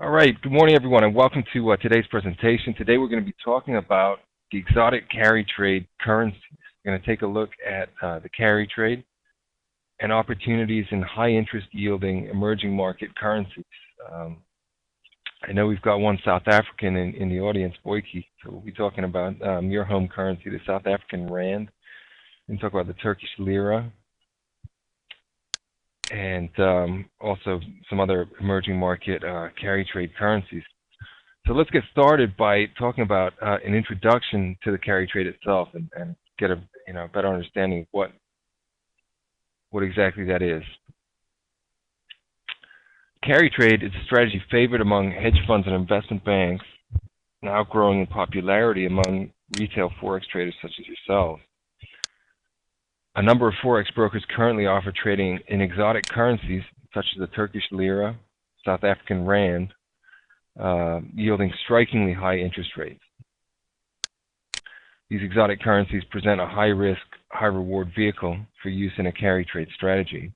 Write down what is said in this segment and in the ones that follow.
All right, good morning everyone and welcome to today's presentation. Today we're going to be talking about the exotic carry trade currencies. We're going to take a look at the carry trade and opportunities in high interest yielding emerging market currencies. I know we've got one South African in the audience, Boyke, so we'll be talking about your home currency, the South African Rand. We're going to talk about the Turkish Lira and also some other emerging market carry trade currencies. So let's get started by talking about an introduction to the carry trade itself and get a better understanding of what exactly that is. Carry trade is a strategy favored among hedge funds and investment banks, now growing in popularity among retail forex traders such as yourselves. A number of forex brokers currently offer trading in exotic currencies such as the Turkish Lira, South African Rand, yielding strikingly high interest rates. These exotic currencies present a high-risk, high-reward vehicle for use in a carry trade strategy.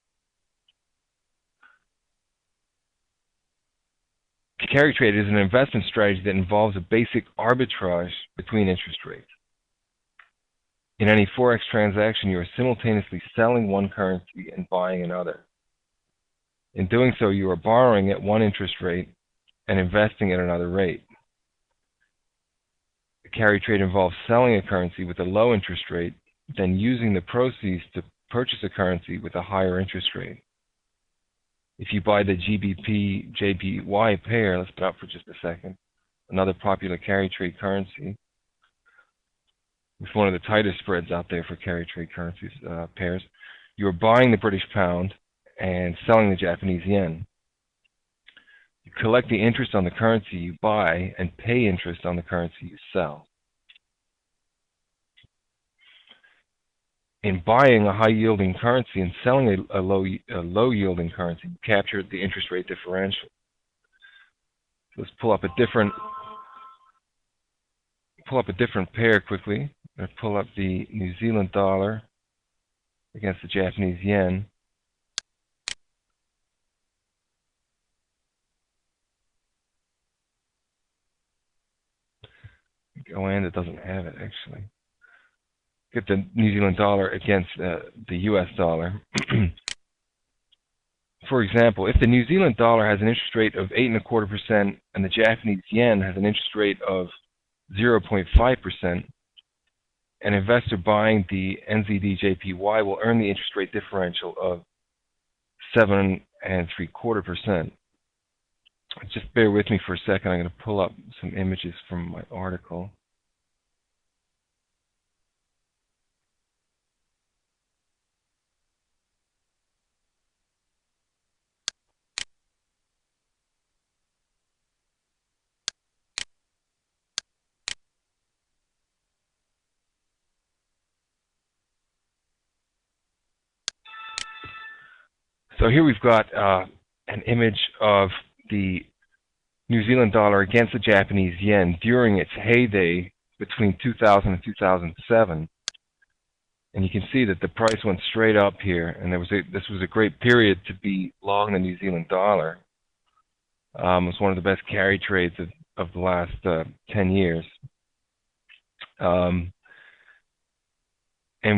Carry trade is an investment strategy that involves a basic arbitrage between interest rates. In any forex transaction, you are simultaneously selling one currency and buying another. In doing so, you are borrowing at one interest rate and investing at another rate. The carry trade involves selling a currency with a low interest rate, then using the proceeds to purchase a currency with a higher interest rate. If you buy the NZDJPY pair, let's put up for just a second, another popular carry trade currency, with one of the tightest spreads out there for carry trade currencies pairs, you are buying the British pound and selling the Japanese yen. You collect the interest on the currency you buy and pay interest on the currency you sell. In buying a high-yielding currency and selling a low-yielding currency, you capture the interest rate differential. So let's pull up a different pair quickly. I'm going to pull up the New Zealand dollar against the Japanese yen. Go in, it doesn't have it actually. Get the New Zealand dollar against the US dollar. For example, if the New Zealand dollar has an interest rate of 8.25% and the Japanese yen has an interest rate of 0.5%, an investor buying the NZDJPY will earn the interest rate differential of 7.75%. Just bear with me for a second. I'm going to pull up some images from my article. So here we've got an image of the New Zealand dollar against the Japanese yen during its heyday between 2000 and 2007. And you can see that the price went straight up here, and this was a great period to be long the New Zealand dollar. It was one of the best carry trades of the last 10 years. And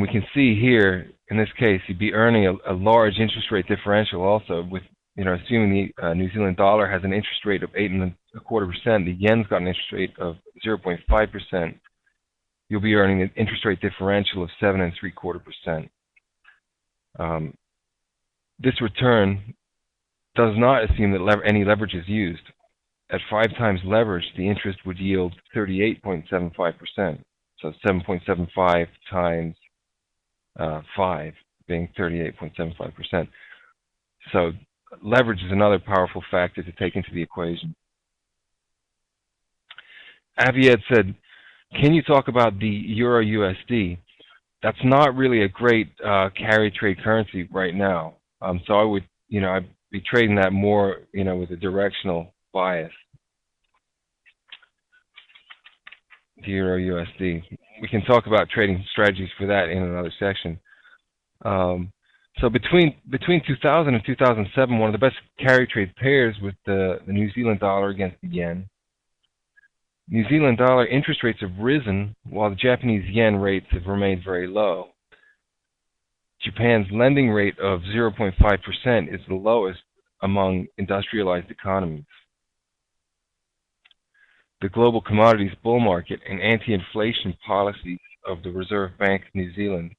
we can see here, in this case, you'd be earning a large interest rate differential also with, assuming the New Zealand dollar has an interest rate of 8.25%, the yen's got an interest rate of 0.5%, you'll be earning an interest rate differential of 7.75%. This return does not assume that any leverage is used. At 5 times leverage, the interest would yield 38.75%. So 7.75 times 5 being 38.75%. So leverage is another powerful factor to take into the equation. Aviad said, can you talk about the Euro USD? That's not really a great carry trade currency right now. So I would, I'd be trading that more, with a directional bias. The Euro USD. We can talk about trading strategies for that in another section. So between 2000 and 2007, one of the best carry trade pairs was the New Zealand dollar against the yen. New Zealand dollar interest rates have risen while the Japanese yen rates have remained very low. Japan's lending rate of 0.5% is the lowest among industrialized economies. The global commodities bull market and anti-inflation policies of the Reserve Bank of New Zealand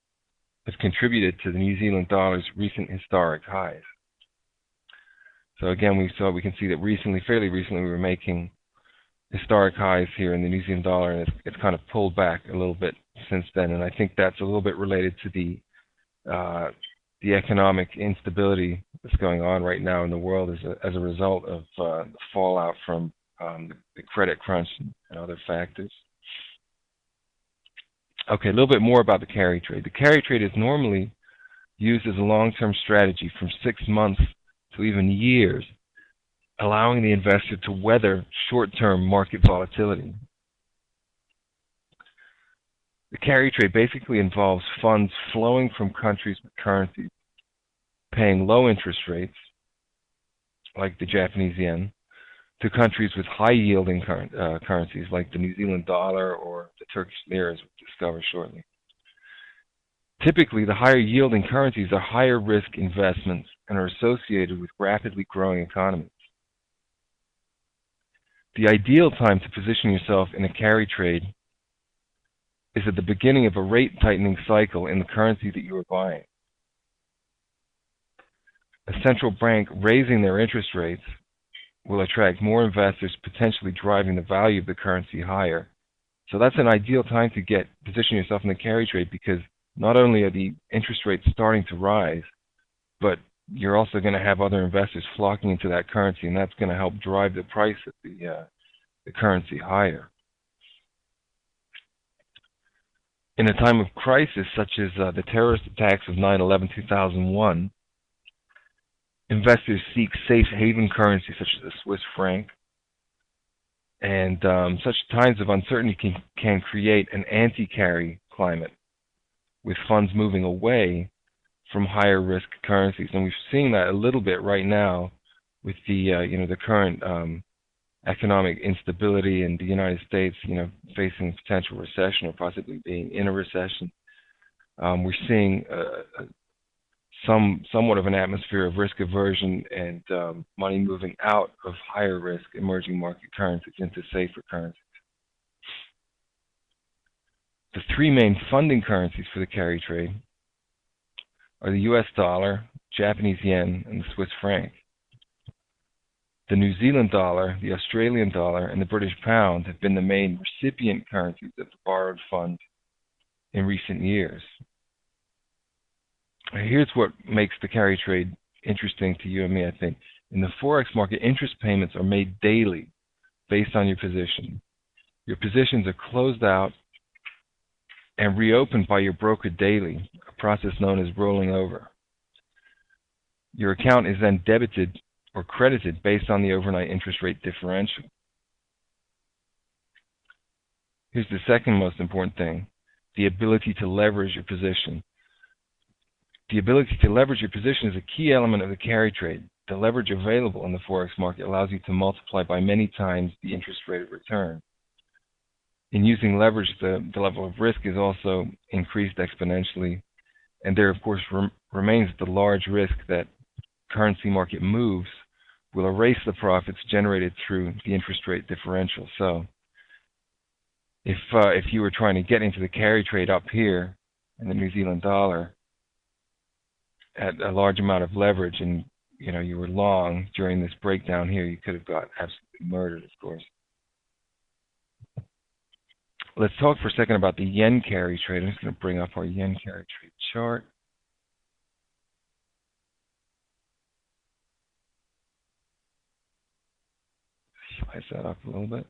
have contributed to the New Zealand dollar's recent historic highs. So again, we can see that fairly recently, we were making historic highs here in the New Zealand dollar, and it's kind of pulled back a little bit since then. And I think that's a little bit related to the economic instability that's going on right now in the world as a result of the fallout from the credit crunch and other factors. Okay, a little bit more about the carry trade. The carry trade is normally used as a long-term strategy from 6 months to even years, allowing the investor to weather short-term market volatility. The carry trade basically involves funds flowing from countries with currencies paying low interest rates, like the Japanese yen, to countries with high-yielding currencies, like the New Zealand dollar or the Turkish Lira, as we'll discover shortly. Typically, the higher-yielding currencies are higher-risk investments and are associated with rapidly growing economies. The ideal time to position yourself in a carry trade is at the beginning of a rate tightening cycle in the currency that you are buying. A central bank raising their interest rates will attract more investors, potentially driving the value of the currency higher. So that's an ideal time to position yourself in the carry trade, because not only are the interest rates starting to rise, but you're also going to have other investors flocking into that currency, and that's going to help drive the price of the currency higher. In a time of crisis, such as the terrorist attacks of 9/11/2001, investors seek safe haven currencies such as the Swiss franc, and such times of uncertainty can create an anti-carry climate, with funds moving away from higher risk currencies. And we're seeing that a little bit right now with the current economic instability in the United States, facing potential recession or possibly being in a recession. We're seeing somewhat of an atmosphere of risk aversion and money moving out of higher risk emerging market currencies into safer currencies. The three main funding currencies for the carry trade are the US dollar, Japanese yen, and the Swiss franc. The New Zealand dollar, the Australian dollar, and the British pound have been the main recipient currencies of the borrowed funds in recent years. Here's what makes the carry trade interesting to you and me, I think. In the Forex market, interest payments are made daily based on your position. Your positions are closed out and reopened by your broker daily, a process known as rolling over. Your account is then debited or credited based on the overnight interest rate differential. Here's the second most important thing: the ability to leverage your position. The ability to leverage your position is a key element of the carry trade. The leverage available in the Forex market allows you to multiply by many times the interest rate of return. In using leverage, the level of risk is also increased exponentially, and there, of course, remains the large risk that currency market moves will erase the profits generated through the interest rate differential. So, if you were trying to get into the carry trade up here in the New Zealand dollar at a large amount of leverage, and you were long during this breakdown here, you could have got absolutely murdered, of course. Let's talk for a second about the yen carry trade. I'm just going to bring up our yen carry trade chart. Slice that up a little bit.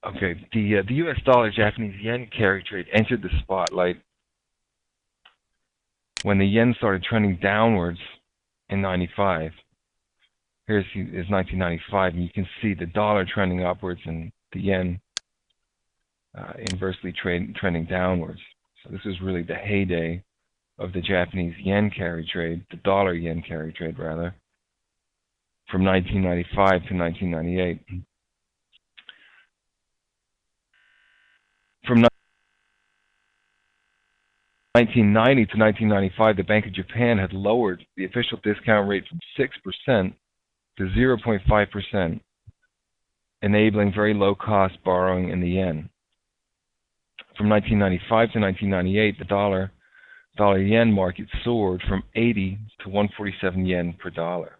Okay, the US dollar Japanese yen carry trade entered the spotlight when the yen started trending downwards in '95. Here's is 1995, and you can see the dollar trending upwards and the yen inversely trending downwards. So this is really the heyday of the Japanese yen carry trade, the dollar yen carry trade rather, from 1995 to 1998. From 1990 to 1995, the Bank of Japan had lowered the official discount rate from 6% to 0.5%, enabling very low-cost borrowing in the yen. From 1995 to 1998, the dollar-yen market soared from 80 to 147 yen per dollar.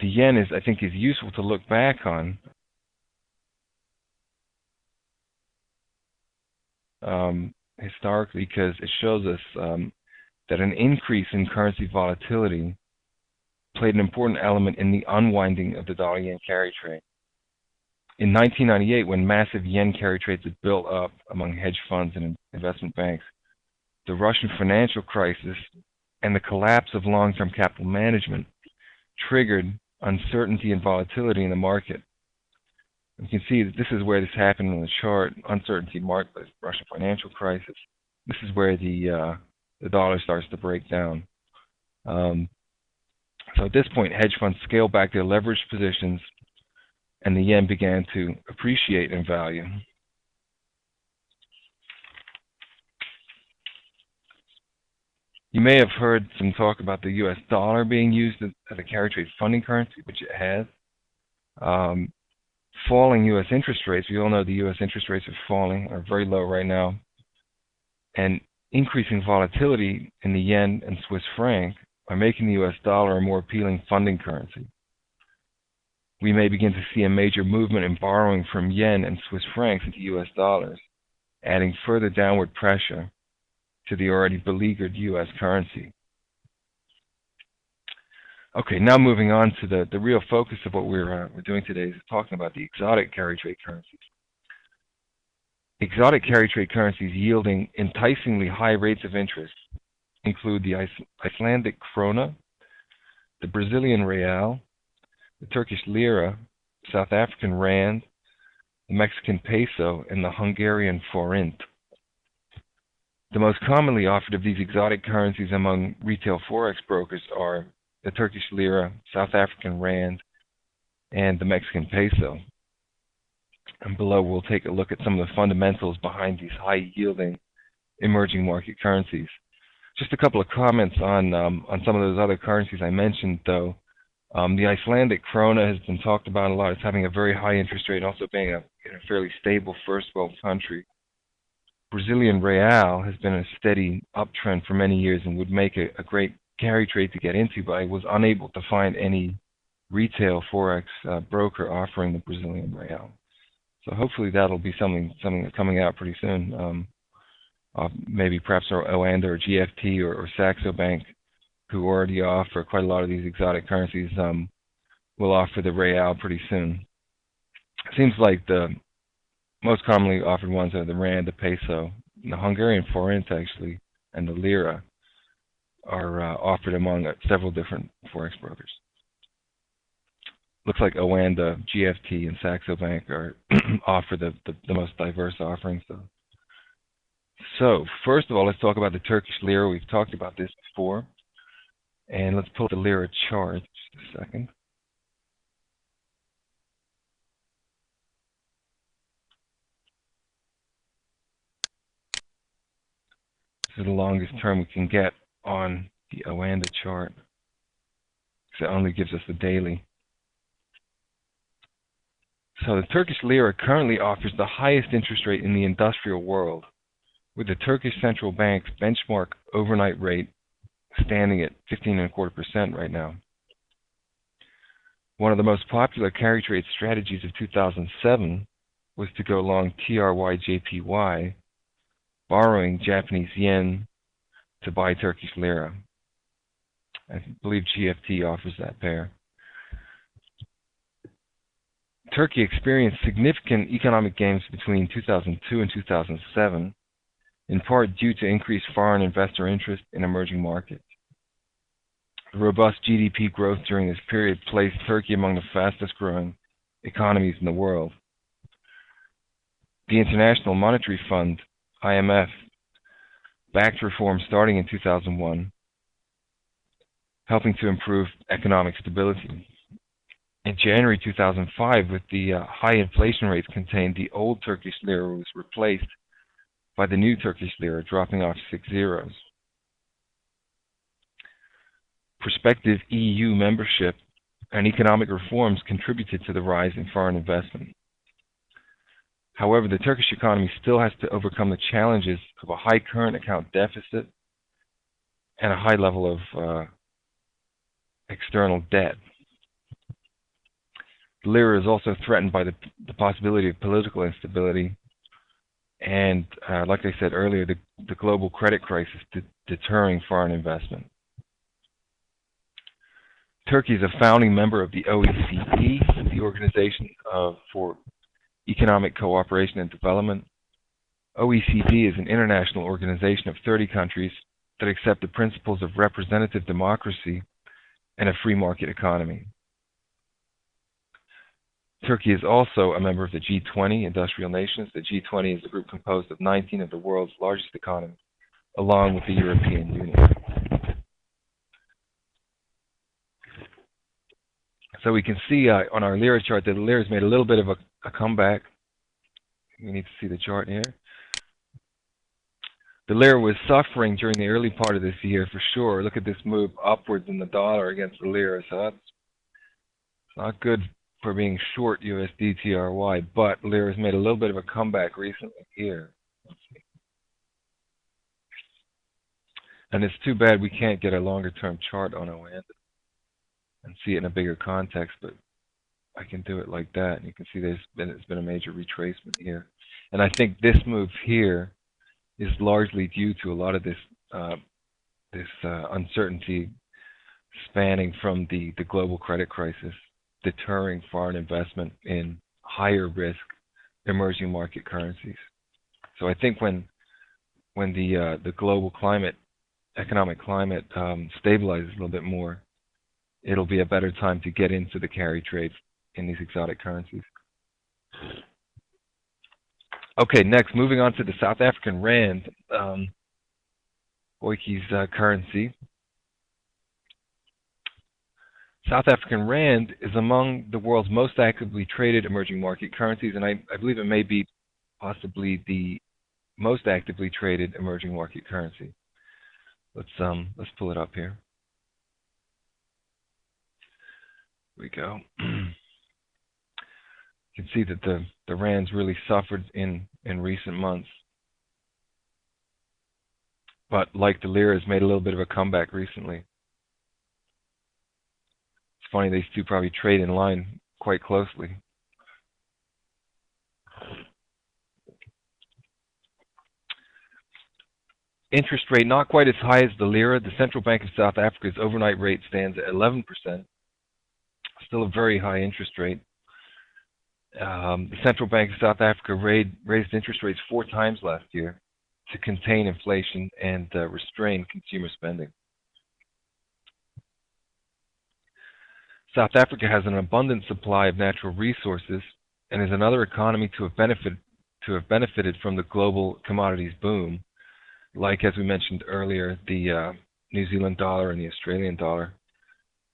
The yen I think, is useful to look back on. Historically, because it shows us that an increase in currency volatility played an important element in the unwinding of the dollar-yen carry trade. In 1998, when massive yen carry trades had built up among hedge funds and investment banks, the Russian financial crisis and the collapse of long-term capital management triggered uncertainty and volatility in the market. You can see that this is where this happened on the chart. Uncertainty marked by the Russian financial crisis. This is where the dollar starts to break down. So at this point, hedge funds scaled back their leveraged positions, and the yen began to appreciate in value. You may have heard some talk about the US dollar being used as a carry trade funding currency, which it has. Falling U.S. interest rates, we all know the U.S. interest rates are falling, are very low right now, and increasing volatility in the yen and Swiss franc are making the U.S. dollar a more appealing funding currency. We may begin to see a major movement in borrowing from yen and Swiss francs into U.S. dollars, adding further downward pressure to the already beleaguered U.S. currency. Okay, now moving on to the real focus of what we're doing today is talking about the exotic carry trade currencies. Exotic carry trade currencies yielding enticingly high rates of interest include the Icelandic krona, the Brazilian real, the Turkish lira, South African rand, the Mexican peso, and the Hungarian forint. The most commonly offered of these exotic currencies among retail forex brokers are the Turkish lira, South African rand, and the Mexican peso. And below we'll take a look at some of the fundamentals behind these high-yielding emerging market currencies. Just a couple of comments on some of those other currencies I mentioned, though. The Icelandic krona has been talked about a lot. It's having a very high interest rate, also being a fairly stable first world country. Brazilian real has been a steady uptrend for many years and would make a great carry trade to get into, but I was unable to find any retail forex broker offering the Brazilian real. So hopefully that'll be something coming out pretty soon. Maybe perhaps Oanda or GFT or Saxo Bank, who already offer quite a lot of these exotic currencies, will offer the real pretty soon. It seems like the most commonly offered ones are the rand, the peso, the Hungarian forint actually, and the lira are offered among several different forex brokers. Looks like Oanda, GFT, and Saxo Bank are offer the most diverse offerings, though. So first of all, let's talk about the Turkish lira. We've talked about this before, and let's pull up the lira chart. Just a second. This is the longest term we can get on the Oanda chart, because it only gives us the daily. So the Turkish lira currently offers the highest interest rate in the industrial world, with the Turkish Central Bank's benchmark overnight rate standing at 15.25% right now. One of the most popular carry trade strategies of 2007 was to go long TRYJPY, borrowing Japanese yen to buy Turkish lira. I believe GFT offers that pair. Turkey experienced significant economic gains between 2002 and 2007, in part due to increased foreign investor interest in emerging markets. Robust GDP growth during this period placed Turkey among the fastest growing economies in the world. The International Monetary Fund, IMF, backed reforms starting in 2001, helping to improve economic stability. In January 2005, with the high inflation rates contained, the old Turkish lira was replaced by the new Turkish lira, dropping off 6 zeros. Prospective EU membership and economic reforms contributed to the rise in foreign investment. However, the Turkish economy still has to overcome the challenges of a high current account deficit and a high level of external debt. The lira is also threatened by the possibility of political instability and, like I said earlier, the global credit crisis deterring foreign investment. Turkey is a founding member of the OECD, the Organization for Economic Cooperation and Development. OECD is an international organization of 30 countries that accept the principles of representative democracy and a free market economy. Turkey is also a member of the G20 industrial nations. The G20 is a group composed of 19 of the world's largest economies, along with the European Union. So we can see on our lira chart that the lira has made a little bit of a comeback. We need to see the chart here. The lira was suffering during the early part of this year for sure. Look at this move upwards in the dollar against the lira. So that's not good for being short USD TRY, but lira has made a little bit of a comeback recently here. Let's see. And it's too bad we can't get a longer term chart on OAN and see it in a bigger context, but I can do it like that. And you can see it's been a major retracement here. And I think this move here is largely due to a lot of this uncertainty spanning from the global credit crisis, deterring foreign investment in higher risk emerging market currencies. So I think when the global economic climate stabilizes a little bit more, it'll be a better time to get into the carry trade in these exotic currencies. Okay, next, moving on to the South African Rand, Boyke's currency. South African Rand is among the world's most actively traded emerging market currencies, and I believe it may be possibly the most actively traded emerging market currency. Let's pull it up here. Here we go. You can see that the Rand's really suffered in recent months. But like the lira, has made a little bit of a comeback recently. It's funny, these two probably trade in line quite closely. Interest rate not quite as high as the lira. The Central Bank of South Africa's overnight rate stands at 11%. Still a very high interest rate. The Central Bank of South Africa raised interest rates 4 times last year to contain inflation and restrain consumer spending. South Africa has an abundant supply of natural resources and is another economy to have benefited from the global commodities boom, like, as we mentioned earlier, the New Zealand dollar and the Australian dollar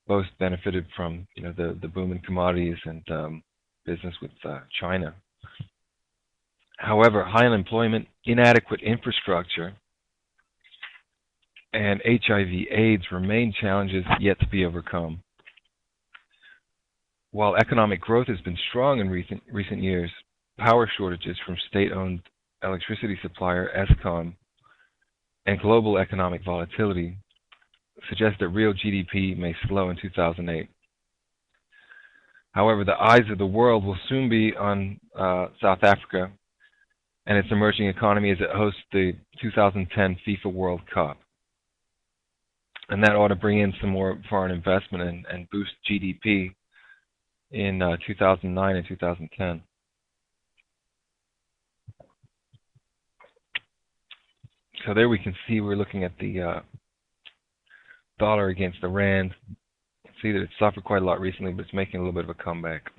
both benefited from the boom in commodities and business with China. However, high unemployment, inadequate infrastructure, and HIV/AIDS remain challenges yet to be overcome. While economic growth has been strong in recent years, power shortages from state-owned electricity supplier Eskom and global economic volatility suggest that real GDP may slow in 2008. However, the eyes of the world will soon be on South Africa and its emerging economy as it hosts the 2010 FIFA World Cup. And that ought to bring in some more foreign investment and boost GDP in 2009 and 2010. So there we can see we're looking at the dollar against the rand. See that it's suffered quite a lot recently, but it's making a little bit of a comeback.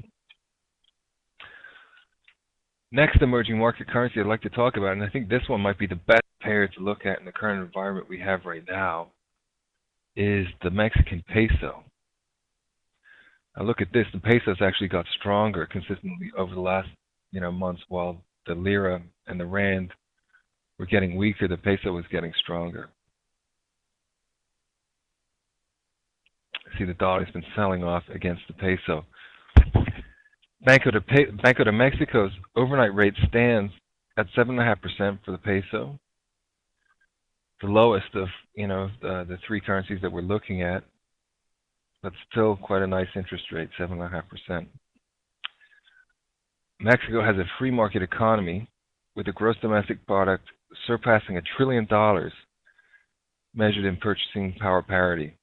Next emerging market currency I'd like to talk about, and I think this one might be the best pair to look at in the current environment we have right now, is the Mexican peso. Now look at this, the peso's actually got stronger consistently over the last months, while the lira and the rand were getting weaker, the peso was getting stronger. See, the dollar's been selling off against the peso. Banco de Mexico's overnight rate stands at 7.5% for the peso, the lowest of the three currencies that we're looking at, but still quite a nice interest rate, 7.5%. Mexico has a free market economy with a gross domestic product surpassing $1 trillion, measured in purchasing power parity.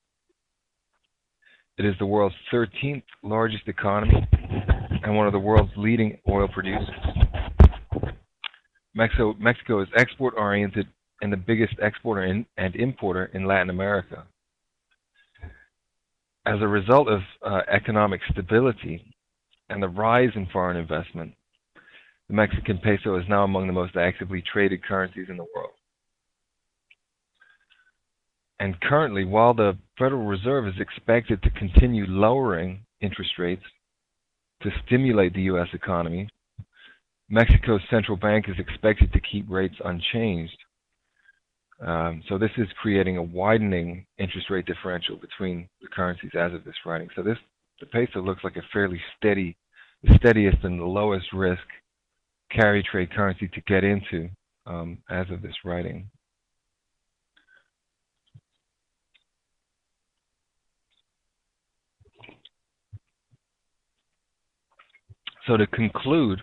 It is the world's 13th largest economy and one of the world's leading oil producers. Mexico is export-oriented and the biggest exporter and importer in Latin America. As a result of economic stability and the rise in foreign investment, the Mexican peso is now among the most actively traded currencies in the world. And currently, while the Federal Reserve is expected to continue lowering interest rates to stimulate the U.S. economy, Mexico's central bank is expected to keep rates unchanged. So this is creating a widening interest rate differential between the currencies as of this writing. So the peso looks like a fairly steady, the steadiest and the lowest risk carry trade currency to get into as of this writing. So to conclude,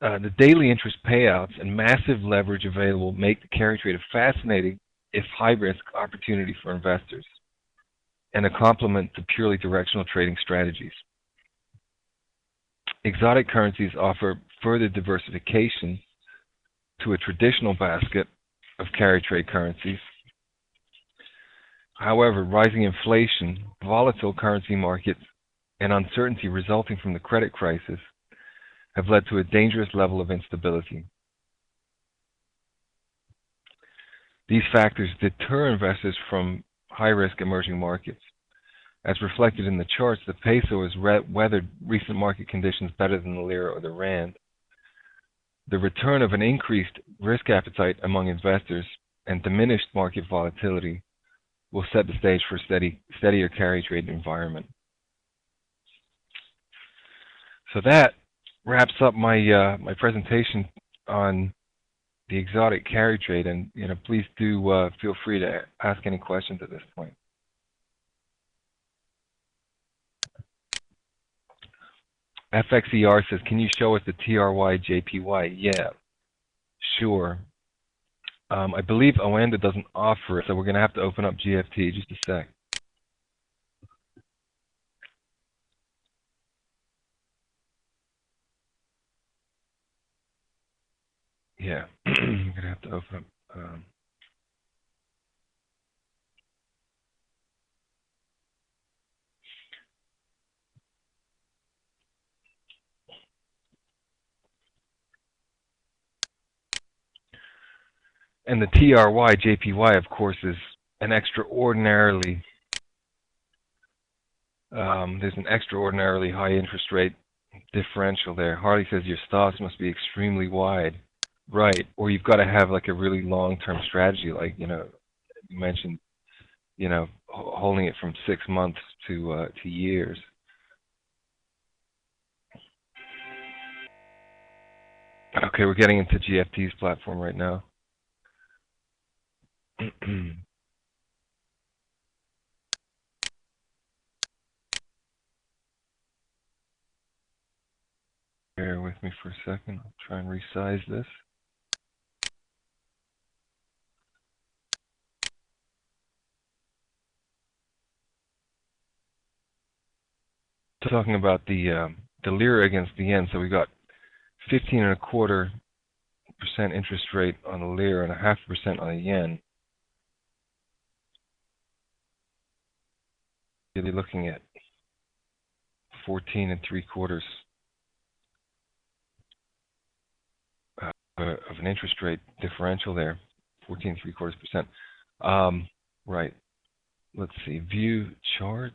the daily interest payouts and massive leverage available make the carry trade a fascinating, if high-risk, opportunity for investors and a complement to purely directional trading strategies. Exotic currencies offer further diversification to a traditional basket of carry trade currencies. However, rising inflation, volatile currency markets, and uncertainty resulting from the credit crisis have led to a dangerous level of instability. These factors deter investors from high-risk emerging markets. As reflected in the charts, the peso has weathered recent market conditions better than the lira or the rand. The return of an increased risk appetite among investors and diminished market volatility will set the stage for a steadier carry trade environment. So that wraps up my my presentation on the exotic carry trade, and please do feel free to ask any questions at this point. FXER says, can you show us the TRYJPY? Yeah, sure. I believe Oanda doesn't offer it, so we're going to have to open up GFT. Just a sec. Yeah, I'm going to have to open up. And the TRYJPY, of course, is an extraordinarily, there's an extraordinarily high interest rate differential there. Harley says your stops must be extremely wide. Right, or you've got to have like a really long-term strategy, like you mentioned, holding it from 6 months to years. Okay, we're getting into GFT's platform right now. Bear with me for a second. I'll try and resize this. Talking about the lira against the yen, so we got 15.25% interest rate on the lira and 0.5% on the yen. Really looking at 14 3/4 of an interest rate differential there, 14 3/4%. Right. Let's see. View chart.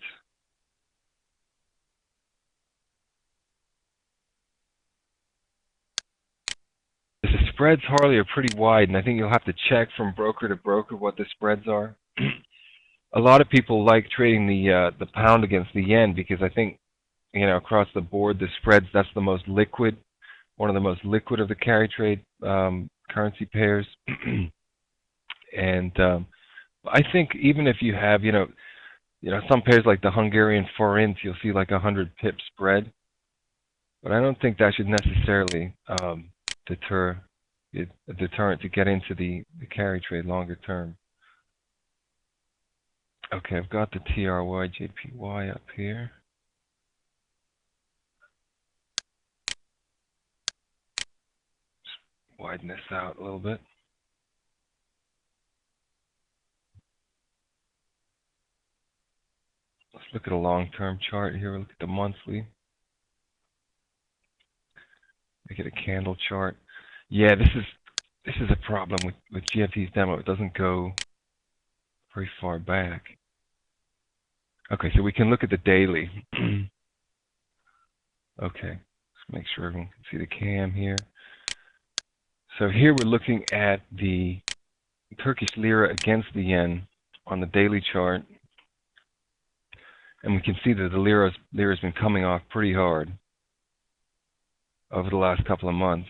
The spreads, Harley, are pretty wide, and I think you'll have to check from broker to broker what the spreads are. A lot of people like trading the pound against the yen because I think, across the board, the spreads, that's the most liquid, one of the most liquid of the carry trade currency pairs. And I think even if you have, some pairs like the Hungarian forint, you'll see like 100 pip spread. But I don't think that should necessarily deter a deterrent to get into the carry trade longer term. Okay, I've got the TRYJPY up here. Just widen this out a little bit. Let's look at a long-term chart here. We'll look at the monthly. Make it a candle chart. Yeah, this is a problem with GFT's demo. It doesn't go very far back. Okay, so we can look at the daily. Okay, let's make sure everyone can see the cam here. So here we're looking at the Turkish Lira against the yen on the daily chart. And we can see that the lira's been coming off pretty hard over the last couple of months,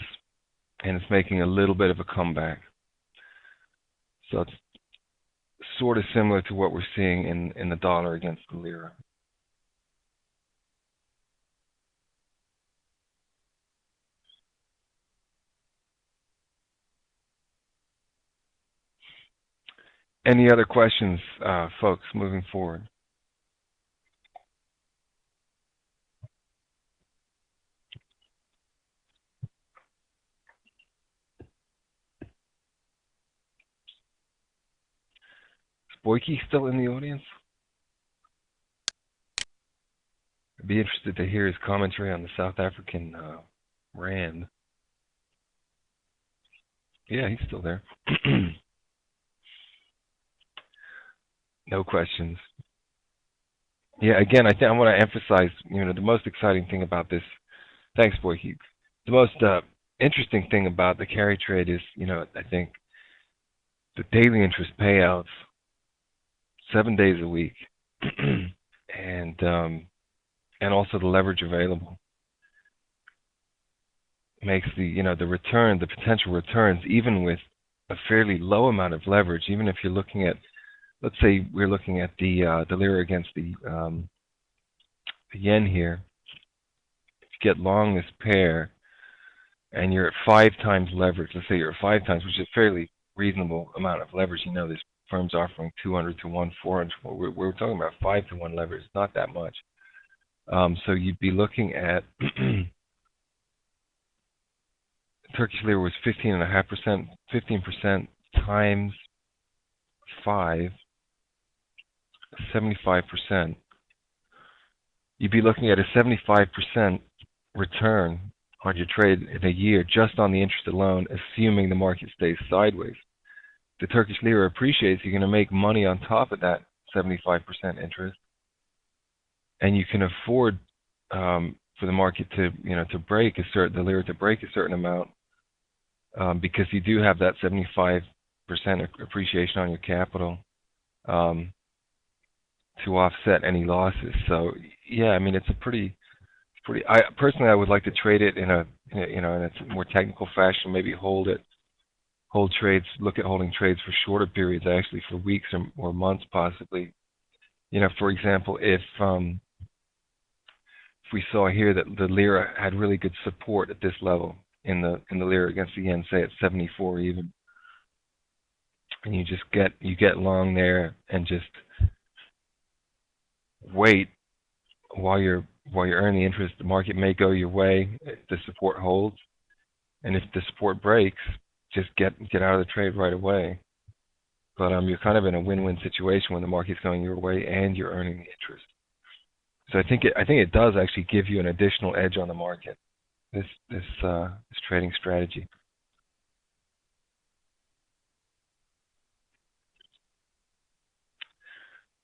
and it's making a little bit of a comeback. So it's sort of similar to what we're seeing in the dollar against the lira. Any other questions, folks, moving forward? Is Boyke still in the audience? I'd be interested to hear his commentary on the South African rand. Yeah, he's still there. No questions. Yeah, again, I want to emphasize, the most exciting thing about this. Thanks, Boyke. The most interesting thing about the carry trade is, I think the daily interest payouts, 7 days a week, and also the leverage available makes the potential returns, even with a fairly low amount of leverage, even if you're looking at, let's say we're looking at the lira against the yen here. If you get long this pair and you're at 5 times leverage, let's say you're at 5 times, which is a fairly reasonable amount of leverage. This firm's offering 200 to 1, 400. We're talking about 5 to 1 leverage. It's not that much. So you'd be looking at Turkish lira was 15.5%, 15% times 5, 75%. You'd be looking at a 75% return on your trade in a year just on the interest alone, assuming the market stays sideways. If the Turkish lira appreciates, you're going to make money on top of that 75% interest, and you can afford for the market to break the lira to break a certain amount because you do have that 75% appreciation on your capital to offset any losses. So yeah, it's a pretty. I personally, I would like to trade it in a more technical fashion. Maybe hold trades. Look at holding trades for shorter periods, actually for weeks or months, possibly. For example, if we saw here that the lira had really good support at this level in the lira against the yen, say at 74 even, and you get long there and just wait while you're earning the interest. The market may go your way if the support holds, and if the support breaks, just get out of the trade right away. But you're kind of in a win-win situation when the market's going your way and you're earning the interest. So I think it does actually give you an additional edge on the market. This trading strategy.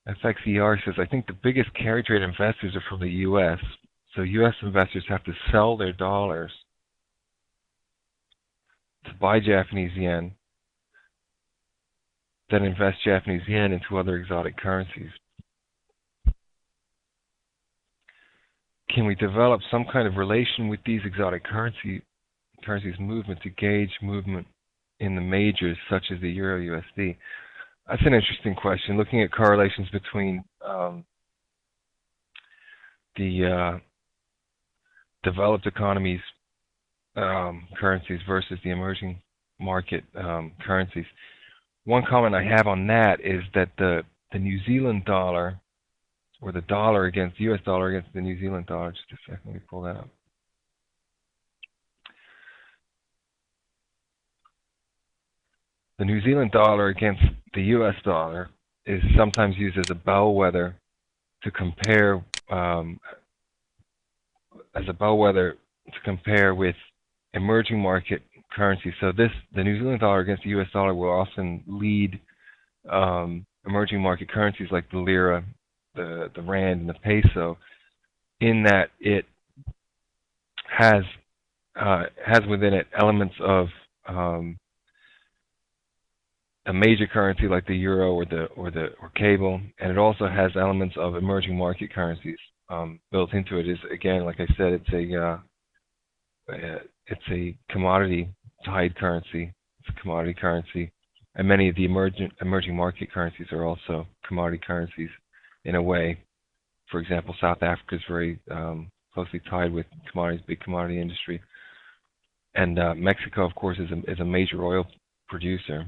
FXER says, I think the biggest carry trade investors are from the U.S. So U.S. investors have to sell their dollars to buy Japanese yen, then invest Japanese yen into other exotic currencies. Can we develop some kind of relation with these exotic currencies movement to gauge movement in the majors such as the Euro USD? That's an interesting question. Looking at correlations between the developed economies currencies versus the emerging market currencies. One comment I have on that is that the New Zealand dollar, or the dollar against the US dollar against the New Zealand dollar, just a second, let me pull that up. The New Zealand dollar against the US dollar is sometimes used as a bellwether to compare with emerging market currencies. So the New Zealand dollar against the US dollar will often lead emerging market currencies like the lira, the rand, and the peso, in that it has within it elements of a major currency like the euro or cable, and it also has elements of emerging market currencies built into it. Is again, like I said, it's a commodity tied currency. It's a commodity currency, and many of the emerging market currencies are also commodity currencies in a way. For example, South Africa is very closely tied with commodities, big commodity industry, and Mexico, of course, is a major oil producer.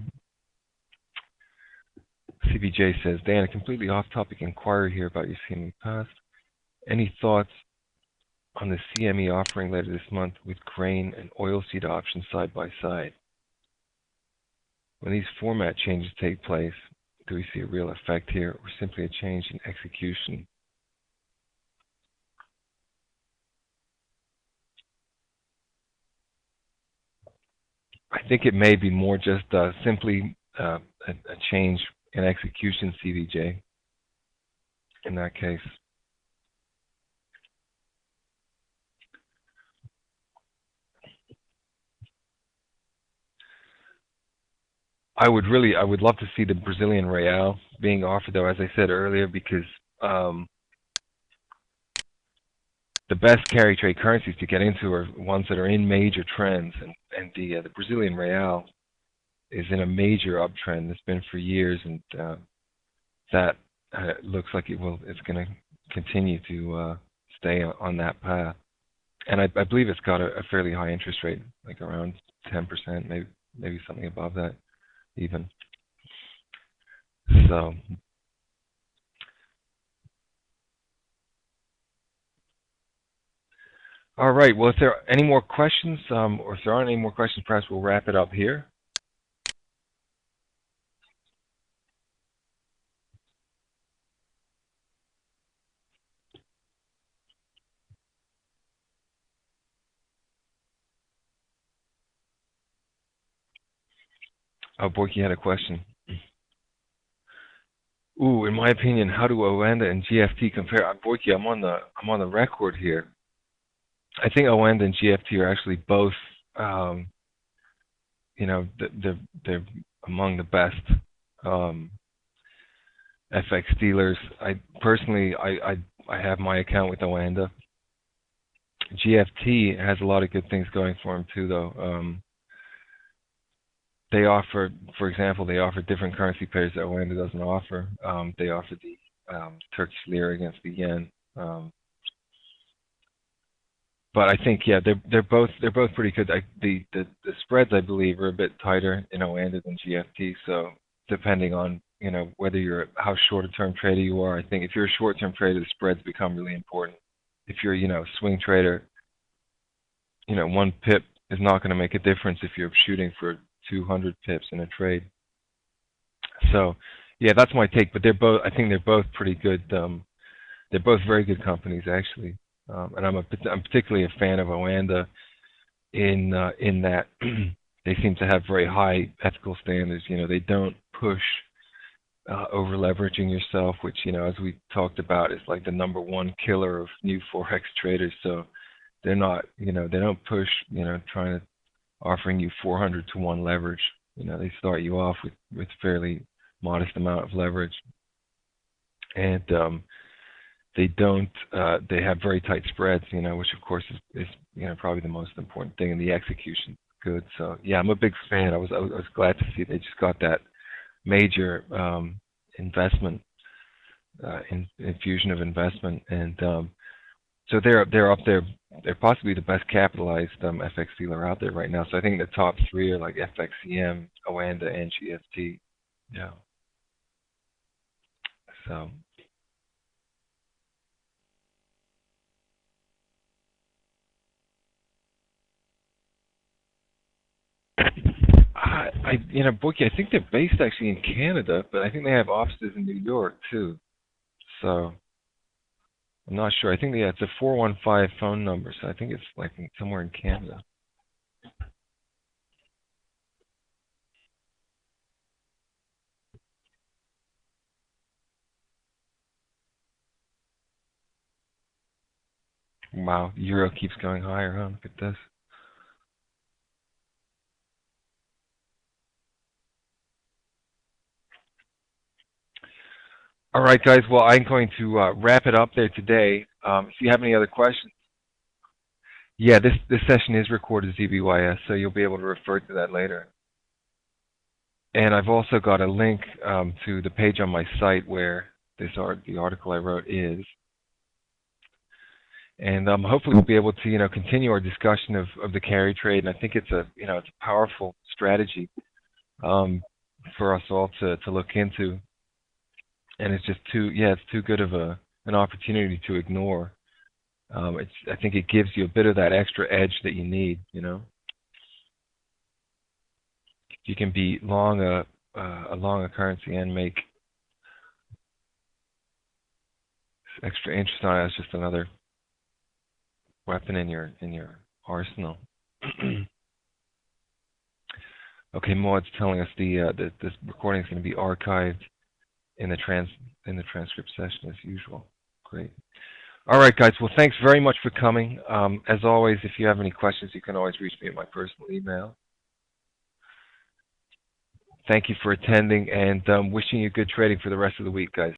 CBJ says, Dan, a completely off-topic inquiry here about your CME past. Any thoughts on the CME offering later this month with grain and oilseed options side by side? When these format changes take place, do we see a real effect here, or simply a change in execution? I think it may be more just simply a change in execution, CVJ, in that case. I would love to see the Brazilian real being offered, though, as I said earlier, because the best carry trade currencies to get into are ones that are in major trends, and the Brazilian real is in a major uptrend. It's been for years, and that looks like it's going to continue to stay on that path. And I believe it's got a fairly high interest rate, like around 10%, maybe something above that even. So all right, well, if there are any more questions, or if there aren't any more questions, perhaps we'll wrap it up here. Oh, Borky had a question. Ooh, in my opinion, how do Oanda and GFT compare? Borky, I'm on the record here. I think Oanda and GFT are actually both, they're among the best FX dealers. I personally have my account with Oanda. GFT has a lot of good things going for them too, though. They offer, for example, different currency pairs that Oanda doesn't offer. They offer the Turkish Lira against the yen. But I think, yeah, they're both pretty good. The spreads, I believe, are a bit tighter in Oanda than GFT. So depending on how short a term trader you are, I think if you're a short term trader, the spreads become really important. If you're a swing trader, one pip is not going to make a difference if you're shooting for 200 pips in a trade. So yeah, that's my take. But I think they're both pretty good they're both very good companies actually, and I'm particularly a fan of Oanda in that they seem to have very high ethical standards. You know, they don't push over leveraging yourself, which, you know, as we talked about, is like the #1 killer of new forex traders. So they're not, you know, they don't push, you know, trying to offering you 400 to 1 leverage. You know, they start you off with fairly modest amount of leverage, and they don't. They have very tight spreads, you know, which of course is you know, probably the most important thing, and the execution good. So yeah, I'm a big fan. I was glad to see they just got that major investment infusion of investment, and so they're up there. They're possibly the best capitalized FX dealer out there right now. So I think the top 3 are like FXCM, Oanda, and GFT. Yeah. So you know, Bookie, I think they're based actually in Canada, but I think they have offices in New York too. So I'm not sure. I think it's a 415 phone number, so I think it's like somewhere in Canada. Wow, Euro keeps going higher, huh? Look at this. All right, guys. Well, I'm going to wrap it up there today. If you have any other questions, yeah, this session is recorded as ZBYS, so you'll be able to refer to that later. And I've also got a link to the page on my site where the article I wrote is. And hopefully we'll be able to, you know, continue our discussion of the carry trade. And I think it's a, you know, it's a powerful strategy for us all to look into. And it's just it's too good of an opportunity to ignore. I think it gives you a bit of that extra edge that you need, you know. You can be long a currency and make extra interest on it as just another weapon in your arsenal. Okay, Maud's telling us that this recording is going to be archived in the transcript session as usual. Great. All right, guys. Well, thanks very much for coming. As always, if you have any questions, you can always reach me at my personal email. Thank you for attending, and wishing you good trading for the rest of the week, guys.